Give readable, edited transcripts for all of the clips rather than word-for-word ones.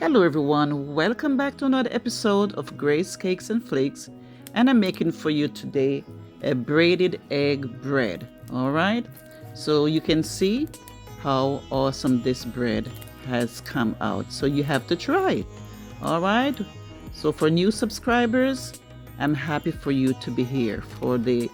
Hello everyone, welcome back to another episode of Grace Cakes and Flakes, and I'm making for you today a braided egg bread. All right, so you can see how awesome this bread has come out, so you have to try it. All right, so for new subscribers, I'm happy for you to be here. For the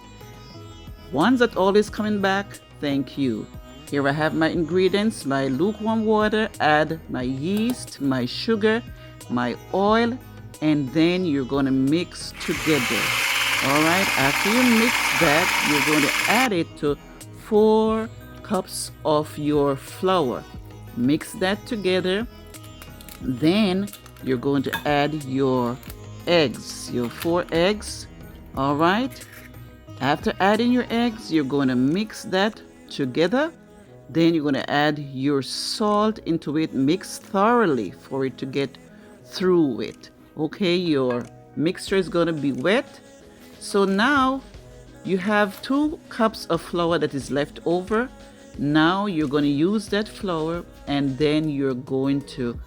ones that always coming back, thank you. Here I have my ingredients: my lukewarm water, add my yeast, my sugar, my oil, and then you're going to mix together. All right, after you mix that, you're going to add it to 4 cups of your flour. Mix that together. Then you're going to add your eggs, your 4 eggs. All right, after adding your eggs, you're going to mix that together. Then you're going to add your salt into it, mix thoroughly for it to get through it. Okay, your mixture is going to be wet. So now you have 2 cups of flour that is left over. Now you're going to use that flour, and then you're going to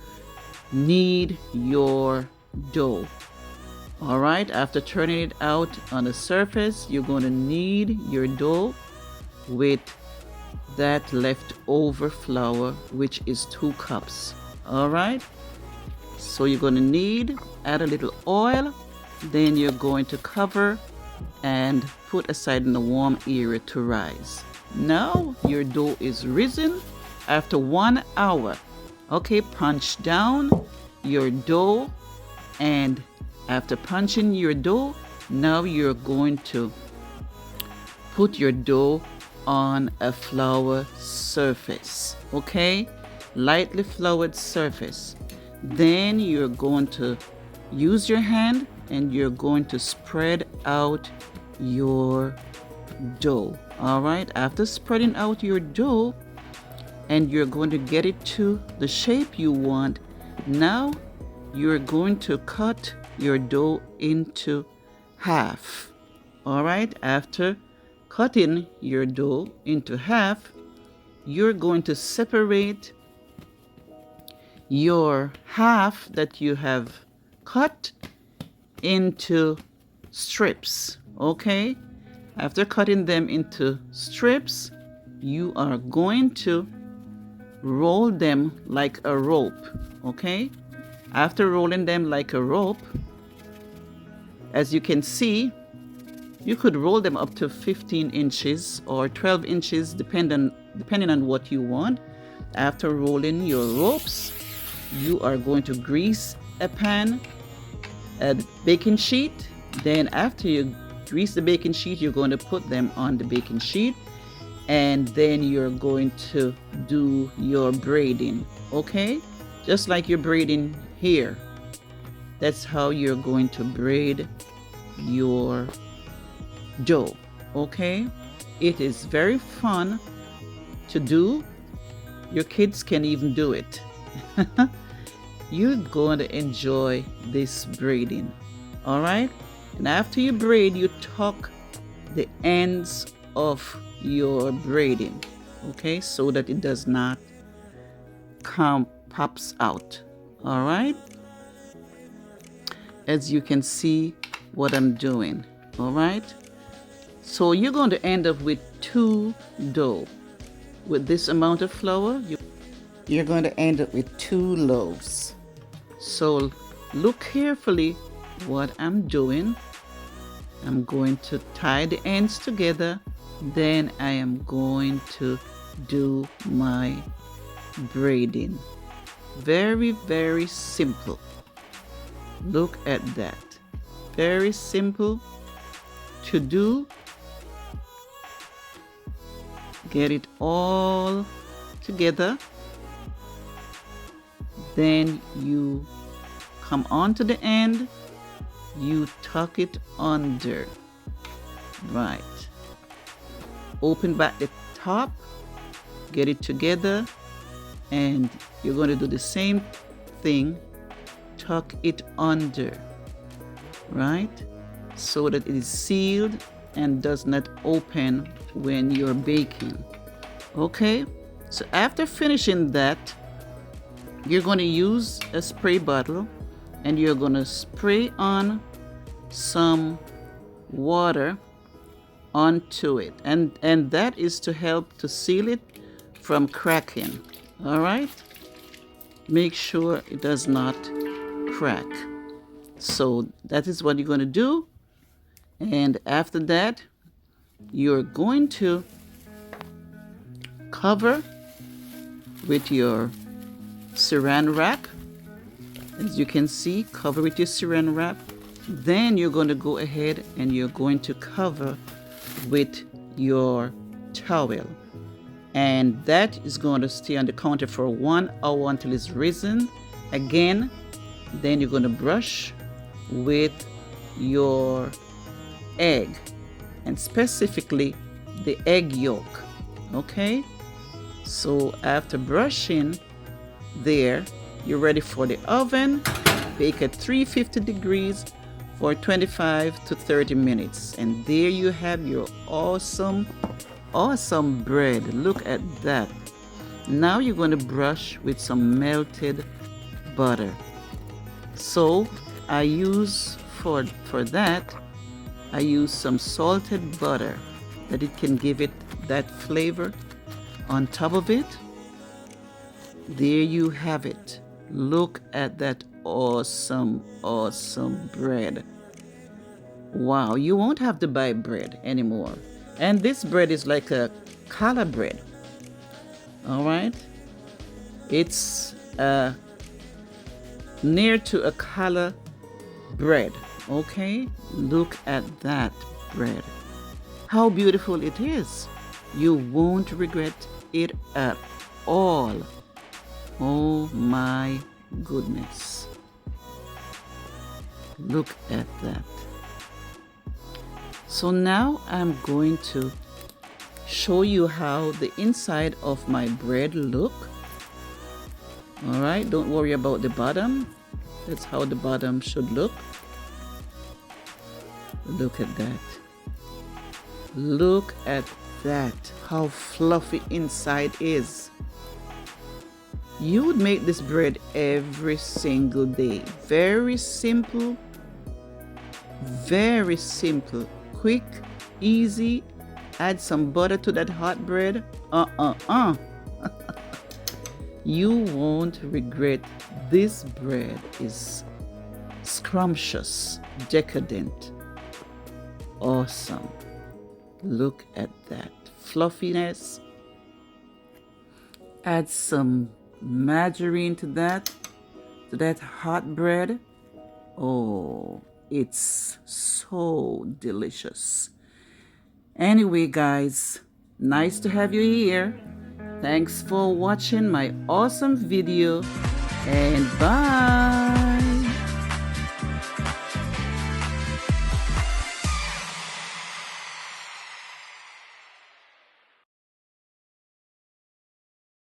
knead your dough. All right, after turning it out on the surface, you're going to knead your dough with that leftover flour, which is 2 cups. All right, so you're going to knead, add a little oil, then you're going to cover and put aside in the warm area to rise. Now your dough is risen after 1 hour. Okay, punch down your dough, and after punching your dough, now you're going to put your dough on a flour surface. Okay, lightly floured surface. Then you're going to use your hand and you're going to spread out your dough. All right, after spreading out your dough, and you're going to get it to the shape you want, now you're going to cut your dough into half. All right, after cutting your dough into half, you're going to separate your half that you have cut into strips. Okay, after cutting them into strips, you are going to roll them like a rope. Okay, after rolling them like a rope, as you can see, you could roll them up to 15 inches or 12 inches depending on what you want. After rolling your ropes, you are going to grease a pan, a baking sheet. Then after you grease the baking sheet, you're going to put them on the baking sheet, and then you're going to do your braiding. Okay, just like you're braiding here, that's how you're going to braid your dough. Okay, it is very fun to do. Your kids can even do it. You're going to enjoy this braiding. All right, and after you braid, you tuck the ends of your braiding, okay, so that it does not pops out. All right, as you can see what I'm doing. All right, so you're going to end up with 2 dough. With this amount of flour, you're going to end up with 2 loaves. So look carefully what I'm doing. I'm going to tie the ends together. Then I am going to do my braiding. Very, very simple. Look at that. Very simple to do. Get it all together. Then you come on to the end, you tuck it under. Right. Open back the top, get it together, and you're going to do the same thing. Tuck it under, right? So that it is sealed and does not open when you're baking. Okay, so after finishing that, You're going to use a spray bottle and you're going to spray on some water onto it, and that is to help to seal it from cracking. All right, make sure it does not crack. So that is what you're going to do, and after that you're going to cover with your saran wrap. As you can see, cover with your saran wrap. Then you're going to go ahead and you're going to cover with your towel, and that is going to stay on the counter for 1 hour until it's risen again. Then you're going to brush with your egg, and specifically the egg yolk. Okay, so after brushing there, you're ready for the oven. Bake at 350 degrees for 25 to 30 minutes. And there you have your awesome bread. Look at that. Now you're going to brush with some melted butter. So I use for that, I use some salted butter that it can give it that flavor on top of it. There you have it. Look at that awesome bread. Wow, you won't have to buy bread anymore. And this bread is like a challah bread. All right, it's near to a challah bread. Okay, look at that bread. How beautiful it is. You won't regret it at all. Oh my goodness. Look at that. So now I'm going to show you how the inside of my bread look. All right, don't worry about the bottom. That's how the bottom should look. Look at that. Look at that. How fluffy inside is. You would make this bread every single day. Very simple, quick, easy. Add some butter to that hot bread. You won't regret. This bread is scrumptious, decadent, awesome. Look at that fluffiness. Add some margarine to that hot bread. Oh, it's so delicious. Anyway, guys, nice to have you here. Thanks for watching my awesome video, and bye.